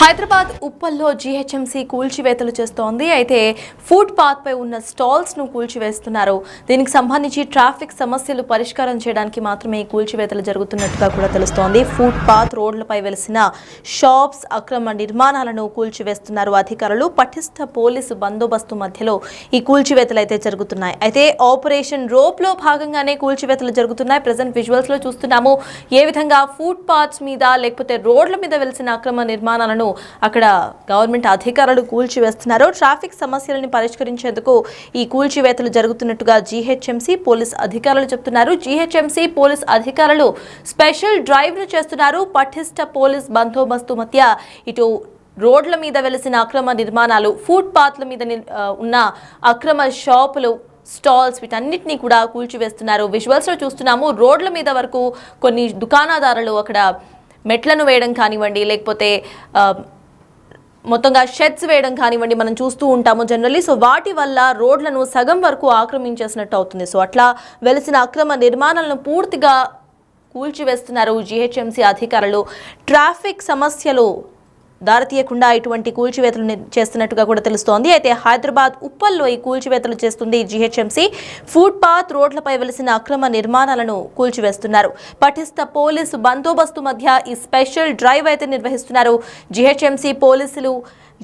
Hyderabad ఉప్పల్లో GHMC కూల్చివేతలు చేస్తోంది. అయితే ఫుట్ పాత్ పై ఉన్న స్టాల్స్ ను కూల్చివేస్తున్నారు. దీనికి సంబంధించి ట్రాఫిక్ సమస్యలు పరిష్కారం చేయడానికి మాత్రమే కూల్చివేతలు జరుగుతున్నట్టుగా కూడా తెలుస్తోంది. ఫుట్ పాత్ రోడ్లపై వెలిసిన షాప్స్, అక్రమ నిర్మాణాలను కూల్చివేస్తున్నారు అధికారులు. పటిష్ట పోలీసు బందోబస్తు మధ్యలో ఈ కూల్చివేతలు అయితే జరుగుతున్నాయి. అయితే ఆపరేషన్ రోప్ లో భాగంగానే కూల్చివేతలు జరుగుతున్నాయి. ప్రెజెంట్ విజువల్స్ లో చూస్తున్నాము ఏ విధంగా ఫుట్ పాత్స్ మీద లేకపోతే రోడ్ల మీద వెలిసిన అక్రమ నిర్మాణాలను అక్కడ గవర్నమెంట్ అధికారులు కూల్చివేస్తున్నారు. ట్రాఫిక్ సమస్యలను పరిష్కరించేందుకు ఈ కూల్చివేతలు జరుగుతున్నట్టుగా జీహెచ్ఎంసీ పోలీస్ అధికారులు చెప్తున్నారు. జీహెచ్ఎంసీ పోలీస్ అధికారులు స్పెషల్ డ్రైవ్ ను చేస్తున్నారు. పటిష్ట పోలీస్ బందోబస్తు మధ్య ఇటు రోడ్ల మీద వెలిసిన అక్రమ నిర్మాణాలు, ఫుట్ పాత్ల మీద ఉన్న అక్రమ షాపులు, స్టాల్స్ వీటన్నిటినీ కూడా కూల్చివేస్తున్నారు. విజువల్స్ లో చూస్తున్నాము రోడ్ల మీద వరకు కొన్ని దుకాణదారులు అక్కడ మెట్లను వేయడం కానివ్వండి, లేకపోతే మొత్తంగా షెడ్స్ వేయడం కానివ్వండి మనం చూస్తూ ఉంటాము జనరల్లీ. సో వాటి వల్ల రోడ్లను సగం వరకు ఆక్రమించేసినట్టు అవుతుంది. సో అట్లా వెలిసిన అక్రమ నిర్మాణాలను పూర్తిగా కూల్చివేస్తున్నారు జీహెచ్ఎంసీ అధికారులు. ట్రాఫిక్ సమస్యలు దారితీయకుండా ఇటువంటి కూల్చివేతలు చేస్తున్నట్టుగా కూడా తెలుస్తోంది. అయితే హైదరాబాద్ ఉప్పల్లో ఈ కూల్చివేతలు చేస్తుంది జీహెచ్ఎంసీ. ఫుట్ పాత్ రోడ్లపై వెలిసిన అక్రమ నిర్మాణాలను కూల్చివేస్తున్నారు. పటిష్ట పోలీసు బందోబస్తు మధ్య ఈ స్పెషల్ డ్రైవ్ అయితే నిర్వహిస్తున్నారు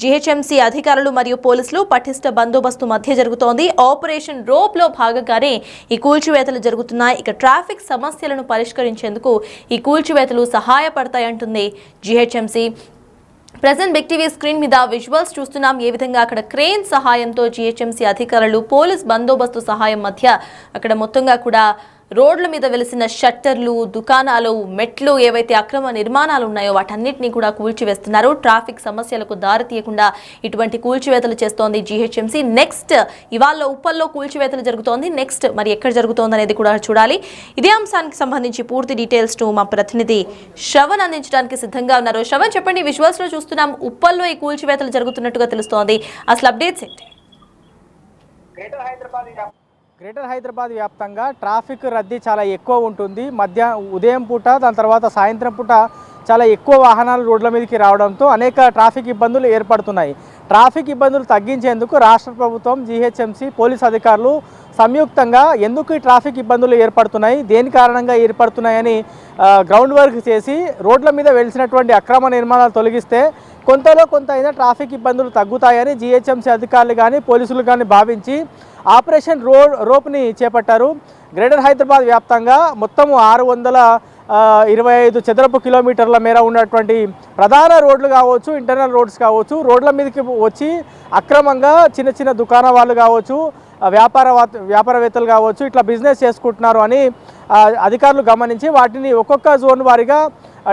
జీహెచ్ఎంసీ అధికారులు మరియు పోలీసులు. పటిష్ట బందోబస్తు మధ్య జరుగుతోంది. ఆపరేషన్ రోప్ లో భాగంగానే ఈ కూల్చివేతలు జరుగుతున్నాయి. ఇక ట్రాఫిక్ సమస్యలను పరిష్కరించేందుకు ఈ కూల్చివేతలు సహాయపడతాయంటుంది GHMC. Present Big TV screen మీద విజువల్స్ చూస్తున్నాం ఏ విధంగా అక్కడ క్రేన్ సహాయంతో జీహెచ్ఎంసీ అధికారులు పోలీస్ బందోబస్తు సహాయం మధ్య అక్కడ మొత్తంగా కూడా రోడ్ల మీద వెలిసిన షట్టర్లు, దుకాణాలు, మెట్లు, ఏవైతే అక్రమ నిర్మాణాలు ఉన్నాయో వాటన్నిటిని కూడా కూల్చివేస్తున్నారు. ట్రాఫిక్ సమస్యలకు దారి తీయకుండా ఇటువంటి కూల్చివేతలు చేస్తోంది జీహెచ్ఎంసీ. నెక్స్ట్ ఇవాళ ఉప్పల్లో కూల్చివేతలు జరుగుతోంది. నెక్స్ట్ మరి ఎక్కడ జరుగుతోంది అనేది కూడా చూడాలి. ఇదే అంశానికి సంబంధించి పూర్తి డీటెయిల్స్ ను మా ప్రతినిధి శ్రవణ్ అందించడానికి సిద్ధంగా ఉన్నారు. శ్రవణ్ చెప్పండి, విజువల్స్ లో చూస్తున్నాం ఉప్పల్లో ఈ కూల్చివేతలు జరుగుతున్నట్టుగా తెలుస్తోంది. అసలు అప్డేట్స్ ఏంటి? గ్రేటర్ హైదరాబాద్ వ్యాప్తంగా ట్రాఫిక్ రద్దీ చాలా ఎక్కువ ఉంటుంది. ఉదయం పూట, దాని తర్వాత సాయంత్రం పూట చాలా ఎక్కువ వాహనాలు రోడ్ల మీదకి రావడంతో అనేక ట్రాఫిక్ ఇబ్బందులు ఏర్పడుతున్నాయి. ట్రాఫిక్ ఇబ్బందులు తగ్గించేందుకు రాష్ట్ర ప్రభుత్వం, జీహెచ్ఎంసీ, పోలీస్ అధికారులు సంయుక్తంగా ఎందుకు ఈ ట్రాఫిక్ ఇబ్బందులు ఏర్పడుతున్నాయి, దేని కారణంగా ఏర్పడుతున్నాయని గ్రౌండ్ వర్క్ చేసి రోడ్ల మీద వెలిసినటువంటి అక్రమ నిర్మాణాలు తొలగిస్తే కొంతలో కొంత అయినా ట్రాఫిక్ ఇబ్బందులు తగ్గుతాయని జీహెచ్ఎంసీ అధికారులు కానీ పోలీసులు కానీ భావించి ఆపరేషన్ రోప్ని చేపట్టారు. గ్రేటర్ హైదరాబాద్ వ్యాప్తంగా మొత్తము 625 చదరపు కిలోమీటర్ల మేర ఉన్నటువంటి ప్రధాన రోడ్లు కావచ్చు, ఇంటర్నల్ రోడ్స్ కావచ్చు, రోడ్ల మీదకి వచ్చి అక్రమంగా చిన్న చిన్న దుకాణ వాళ్ళు కావచ్చు, వ్యాపారవేత్తలు కావచ్చు, ఇట్లా బిజినెస్ చేసుకుంటున్నారు అని అధికారులు గమనించి వాటిని ఒక్కొక్క జోన్ వారీగా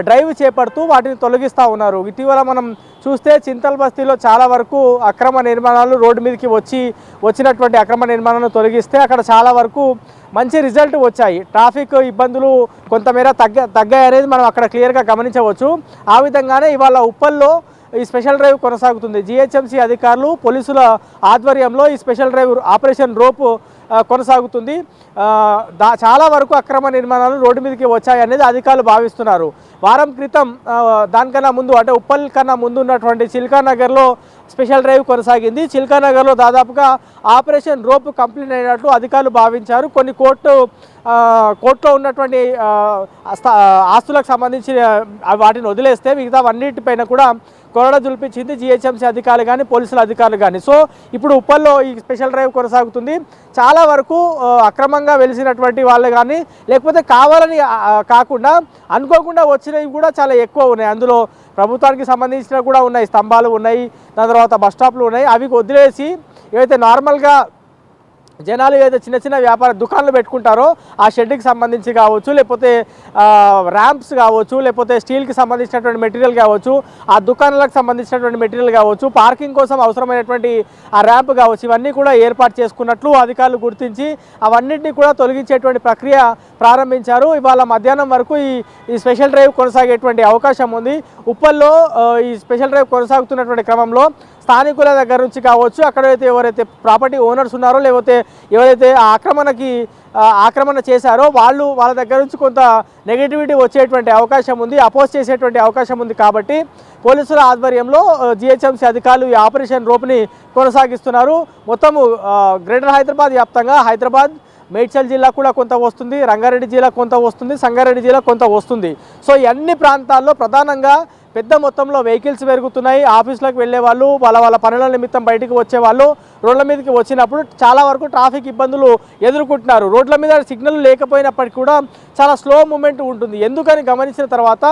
డ్రైవ్ చేపడుతూ వాటిని తొలగిస్తూ ఉన్నారు. ఇటీవల మనం చూస్తే చింతల్ బస్తీలో చాలా వరకు అక్రమ నిర్మాణాలు రోడ్డు మీదకి వచ్చినటువంటి అక్రమ నిర్మాణాలను తొలగిస్తే అక్కడ చాలా వరకు మంచి రిజల్ట్ వచ్చాయి. ట్రాఫిక్ ఇబ్బందులు కొంతమేర తగ్గాయి అనేది మనం అక్కడ క్లియర్గా గమనించవచ్చు. ఆ విధంగానే ఇవాళ ఉప్పల్లో ఈ స్పెషల్ డ్రైవ్ కొనసాగుతుంది. జీహెచ్ఎంసీ అధికారులు, పోలీసుల ఆధ్వర్యంలో ఈ స్పెషల్ డ్రైవ్ ఆపరేషన్ రోప్ కొనసాగుతుంది. చాలా వరకు అక్రమ నిర్మాణాలు రోడ్డు మీదకి వచ్చాయి అనేది అధికారులు భావిస్తున్నారు. వారం క్రితం దానికన్నా ముందు అంటే ఉప్పల్ కన్నా ముందు ఉన్నటువంటి చిల్కానగర్లో స్పెషల్ డ్రైవ్ కొనసాగింది. చిల్కానగర్లో దాదాపుగా ఆపరేషన్ రోప్ కంప్లీట్ అయినట్లు అధికారులు భావించారు. కొన్ని కోర్టులో ఉన్నటువంటి ఆస్తులకు సంబంధించి వాటిని వదిలేస్తే మిగతా అన్నిటిపైన కూడా కొరడ జుల్పించింది జీహెచ్ఎంసీ అధికారులు కానీ పోలీసుల అధికారులు కానీ. సో ఇప్పుడు ఉప్పల్లో ఈ స్పెషల్ డ్రైవ్ కొనసాగుతుంది. చాలా వరకు అక్రమంగా వెలిసినటువంటి వాళ్ళు కానీ లేకపోతే కావాలని కాకుండా అనుకోకుండా వచ్చినవి కూడా చాలా ఎక్కువ ఉన్నాయి. అందులో ప్రభుత్వానికి సంబంధించినవి కూడా ఉన్నాయి, స్తంభాలు ఉన్నాయి, దాని తర్వాత బస్ స్టాప్లు ఉన్నాయి. అవి వదిలేసి ఏవైతే నార్మల్గా జనాలు ఏదైతే చిన్న చిన్న వ్యాపార దుకాణాలు పెట్టుకుంటారో ఆ షెడ్కి సంబంధించి కావచ్చు, లేకపోతే ర్యాంప్స్ కావచ్చు, లేకపోతే స్టీల్కి సంబంధించినటువంటి మెటీరియల్ కావచ్చు, ఆ దుకాణాలకు సంబంధించినటువంటి మెటీరియల్ కావచ్చు, పార్కింగ్ కోసం అవసరమైనటువంటి ఆ ర్యాంప్ కావచ్చు, ఇవన్నీ కూడా ఏర్పాటు చేసుకున్నట్లు అధికారులు గుర్తించి అవన్నింటినీ కూడా తొలగించేటువంటి ప్రక్రియ ప్రారంభించారు. ఇవాళ మధ్యాహ్నం వరకు ఈ స్పెషల్ డ్రైవ్ కొనసాగేటువంటి అవకాశం ఉంది. ఉప్పల్లో ఈ స్పెషల్ డ్రైవ్ కొనసాగుతున్నటువంటి క్రమంలో స్థానికుల దగ్గర నుంచి కావచ్చు, అక్కడైతే ఎవరైతే ప్రాపర్టీ ఓనర్స్ ఉన్నారో లేకపోతే ఎవరైతే ఆక్రమణ చేశారో వాళ్ళ దగ్గర నుంచి కొంత నెగిటివిటీ వచ్చేటువంటి అవకాశం ఉంది, అపోజ్ చేసేటువంటి అవకాశం ఉంది. కాబట్టి పోలీసుల ఆధ్వర్యంలో జిహెచ్ఎంసీ అధికారులు ఈ ఆపరేషన్ రోప్ని కొనసాగిస్తున్నారు. మొత్తము గ్రేటర్ హైదరాబాద్ వ్యాప్తంగా హైదరాబాద్, మేడ్చల్ జిల్లా కూడా కొంత వస్తుంది, రంగారెడ్డి జిల్లా కొంత వస్తుంది, సంగారెడ్డి జిల్లా కొంత వస్తుంది. సో ఈ అన్ని ప్రాంతాల్లో ప్రధానంగా పెద్ద మొత్తంలో వెహికల్స్ పెరుగుతున్నాయి. ఆఫీసులకు వెళ్ళే వాళ్ళు, వాళ్ళ పనుల నిమిత్తం బయటికి వచ్చేవాళ్ళు రోడ్ల మీదకి వచ్చినప్పుడు చాలా వరకు ట్రాఫిక్ ఇబ్బందులు ఎదుర్కొంటున్నారు. రోడ్ల మీద సిగ్నల్ లేకపోయినప్పటికీ కూడా చాలా స్లో మూమెంట్ ఉంటుంది. ఎందుకని గమనించిన తర్వాత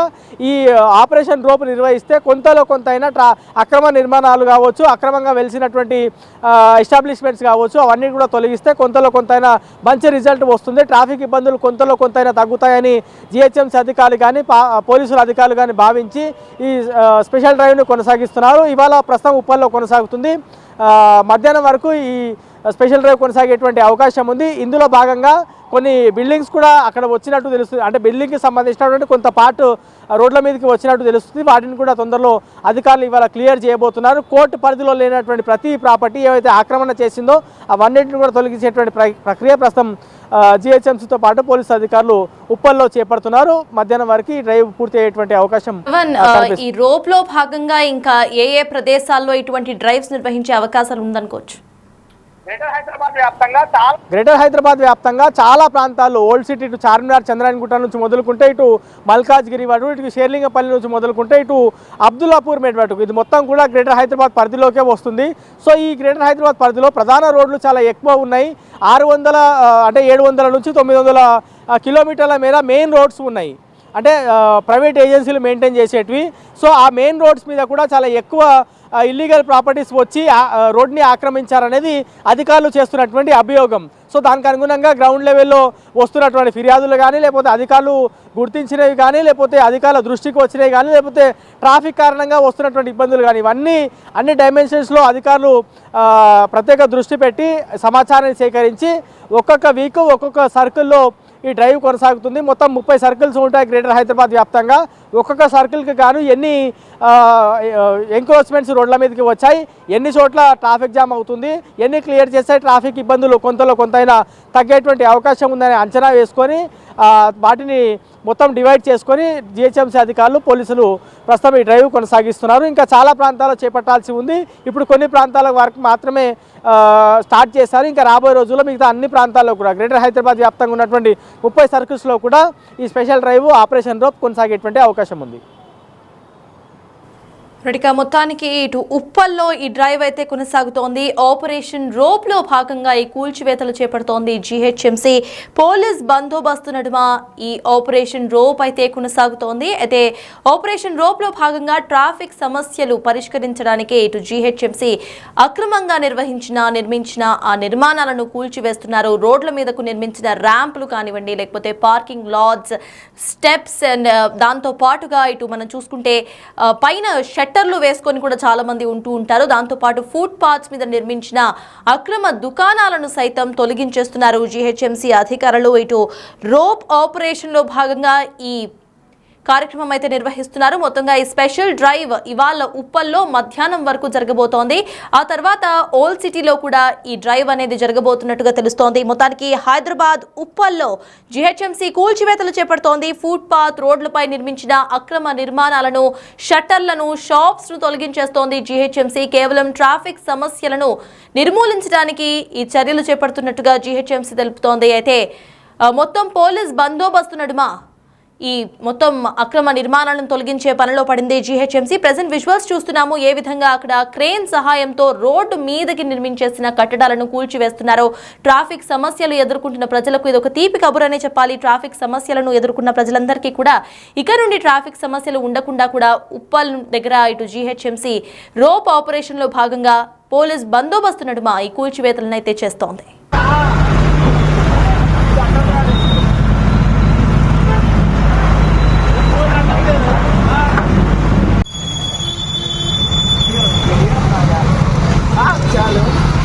ఈ ఆపరేషన్ రోప్ నిర్వహిస్తే కొంతలో కొంత అయినా అక్రమ నిర్మాణాలు కావచ్చు, అక్రమంగా వెలిసినటువంటి ఎస్టాబ్లిష్మెంట్స్ కావచ్చు, అవన్నీ కూడా తొలగిస్తే కొంతలో కొంత అయినా మంచి రిజల్ట్ వస్తుంది. ట్రాఫిక్ ఇబ్బందులు కొంతలో కొంత అయినా తగ్గుతాయని జిహెచ్ఎంసీ అధికారులు కానీ పోలీసుల అధికారులు కానీ భావించి ఈ స్పెషల్ డ్రైవ్ను కొనసాగిస్తున్నారు. ఇవాళ ప్రస్తుతం ఉప్పల్లో కొనసాగుతుంది. మధ్యాహ్నం వరకు ఈ స్పెషల్ డ్రైవ్ కొనసాగేటువంటి అవకాశం ఉంది. ఇందులో భాగంగా కొన్ని బిల్డింగ్స్ కూడా అక్కడ వచ్చినట్టు తెలుస్తుంది. అంటే బిల్డింగ్కి సంబంధించినటువంటి కొంత పార్ట్ రోడ్ల మీదకి వచ్చినట్టు తెలుస్తుంది. వాటిని కూడా తొందరలో అధికారులు ఇవాళ క్లియర్ చేయబోతున్నారు. కోర్టు పరిధిలో లేనటువంటి ప్రతి ప్రాపర్టీ ఏవైతే ఆక్రమణ చేసిందో అవన్నింటిని కూడా తొలగించేటువంటి ప్రక్రియ ప్రస్తుతం జిహెచ్ఎంసీతో పాటు పోలీసు అధికారులు ఉప్పల్లో చేపడుతున్నారు. మధ్యాహ్నం వరకు ఈ డ్రైవ్ పూర్తి అయ్యేటువంటి అవకాశం. ఈ రోప్ లో భాగంగా ఇంకా ఏ ప్రదేశాల్లో ఇటువంటి డ్రైవ్స్ నిర్వహించే అవకాశాలు ఉందనుకోవచ్చు? గ్రేటర్ హైదరాబాద్ వ్యాప్తంగా చాలా ప్రాంతాల్లో ఓల్డ్ సిటీ ఇటు చార్మినార్, చంద్రాయణగుట్ట నుంచి మొదలుకుంటే ఇటు మల్కాజ్గిరి వరకు, ఇటు షేర్లింగపల్లి నుంచి మొదలుకుంటే ఇటు అబ్దుల్లాపూర్ మెట్ వరకు ఇది మొత్తం కూడా గ్రేటర్ హైదరాబాద్ పరిధిలోకే వస్తుంది. సో ఈ గ్రేటర్ హైదరాబాద్ పరిధిలో ప్రధాన రోడ్లు చాలా ఎక్కువ ఉన్నాయి. 700 నుంచి 900 కిలోమీటర్ల మేర మెయిన్ రోడ్స్ ఉన్నాయి. అంటే ప్రైవేట్ ఏజెన్సీలు మెయింటైన్ చేసేటివి. సో ఆ మెయిన్ రోడ్స్ మీద కూడా చాలా ఎక్కువ ఇల్లీగల్ ప్రాపర్టీస్ వచ్చి రోడ్ని ఆక్రమించారనేది అధికారులు చేస్తున్నటువంటి అభియోగం. సో దానికి అనుగుణంగా గ్రౌండ్ లెవెల్లో వస్తున్నటువంటి ఫిర్యాదులు కానీ, లేకపోతే అధికారులు గుర్తించినవి కానీ, లేకపోతే అధికారుల దృష్టికి వచ్చినవి కానీ, లేకపోతే ట్రాఫిక్ కారణంగా వస్తున్నటువంటి ఇబ్బందులు కానీ, ఇవన్నీ అన్ని డైమెన్షన్స్లో అధికారులు ప్రత్యేక దృష్టి పెట్టి సమాచారాన్ని సేకరించి ఒక్కొక్క వీక్ ఒక్కొక్క సర్కిల్లో ఈ డ్రైవ్ కొనసాగుతుంది. మొత్తం 30 సర్కిల్స్ ఉంటాయి గ్రేటర్ హైదరాబాద్ వ్యాప్తంగా. ఒక్కొక్క సర్కిల్కి గాను ఎన్ని ఎంక్రోచ్మెంట్స్ రోడ్ల మీదకి వచ్చాయి, ఎన్ని చోట్ల ట్రాఫిక్ జామ్ అవుతుంది, ఎన్ని క్లియర్ చేస్తే ట్రాఫిక్ ఇబ్బందులు కొంతలో కొంతైనా తగ్గేటువంటి అవకాశం ఉందని అంచనా వేసుకొని వాటిని మొత్తం డివైడ్ చేసుకొని జిహెచ్ఎంసీ అధికారులు, పోలీసులు ప్రస్తుతం ఈ డ్రైవ్ కొనసాగిస్తున్నారు. ఇంకా చాలా ప్రాంతాల్లో చేపట్టాల్సి ఉంది. ఇప్పుడు కొన్ని ప్రాంతాల వరకు మాత్రమే స్టార్ట్ చేశారు. ఇంకా రాబోయే రోజుల్లో మిగతా అన్ని ప్రాంతాల్లో కూడా గ్రేటర్ హైదరాబాద్ వ్యాప్తంగా ఉన్నటువంటి 30 సర్కిల్స్లో కూడా ఈ స్పెషల్ డ్రైవ్ ఆపరేషన్ రోప్ కొనసాగేటువంటి అవకాశం ఉంది. మొత్తానికి ఇటు ఉప్పల్లో ఈ డ్రైవ్ అయితే కొనసాగుతోంది. ఆపరేషన్ రోప్ లో భాగంగా ఈ కూల్చివేతలు చేపడుతోంది జిహెచ్ఎంసీ. పోలీస్ బందోబస్తు నడుమ ఈ ఆపరేషన్ రోప్ అయితే కొనసాగుతోంది. అయితే ఆపరేషన్ రోప్ లో భాగంగా ట్రాఫిక్ సమస్యలు పరిష్కరించడానికి ఇటు జిహెచ్ఎంసీ అక్రమంగా నిర్మించిన ఆ నిర్మాణాలను కూల్చివేస్తున్నారు. రోడ్ల మీదకు నిర్మించిన ర్యాంపులు కానివ్వండి, లేకపోతే పార్కింగ్ లాట్స్, స్టెప్స్ అండ్ దాంతో పాటుగా ఇటు మనం చూసుకుంటే పైన షట్టర్లు వేసుకొని కూడా చాలా మంది ఉంటూ ఉంటారు. దాంతోపాటు ఫుట్ పాత్స్ మీద నిర్మించిన అక్రమ దుకాణాలను సైతం తొలగించేస్తున్నారు జిహెచ్ఎంసీ అధికారులు. ఇటు రోప్ ఆపరేషన్ లో భాగంగా ఈ కార్యక్రమం అయితే నిర్వహిస్తున్నారు. మొత్తంగా ఈ స్పెషల్ డ్రైవ్ ఇవాళ ఉప్పల్లో మధ్యాహ్నం వరకు జరగబోతోంది. ఆ తర్వాత ఓల్డ్ సిటీలో కూడా ఈ డ్రైవ్ అనేది జరగబోతున్నట్టుగా తెలుస్తోంది. మొత్తానికి హైదరాబాద్ ఉప్పల్లో జిహెచ్ఎంసీ కూల్చివేతలు చేపడుతోంది. ఫుట్ పాత్ రోడ్లపై నిర్మించిన అక్రమ నిర్మాణాలను, షట్టర్లను, షాప్స్ ను తొలగించేస్తోంది జిహెచ్ఎంసీ. కేవలం ట్రాఫిక్ సమస్యలను నిర్మూలించడానికి ఈ చర్యలు చేపడుతున్నట్టుగా జిహెచ్ఎంసీ తెలుపుతోంది. అయితే మొత్తం పోలీస్ బందోబస్తు నడుమ ఈ మొత్తం అక్రమ నిర్మాణాలను తొలగించే పనిలో పడింది జిహెచ్ఎంసీ. ప్రెజెంట్ విజువల్స్ చూస్తున్నాము ఏ విధంగా అక్కడ క్రేన్ సహాయంతో రోడ్డు మీదకి నిర్మించేసిన కట్టడాలను కూల్చివేస్తున్నారు. ట్రాఫిక్ సమస్యలు ఎదుర్కొంటున్న ప్రజలకు ఇది ఒక తీపి కబురనే చెప్పాలి. ట్రాఫిక్ సమస్యలను ఎదుర్కొన్న ప్రజలందరికీ కూడా ఇక నుండి ట్రాఫిక్ సమస్యలు ఉండకుండా కూడా ఉప్పల్ దగ్గర ఇటు జిహెచ్ఎంసీ రోప్ ఆపరేషన్ లో భాగంగా పోలీస్ బందోబస్తు నడుమ ఈ కూల్చివేతలను అయితే చేస్తోంది.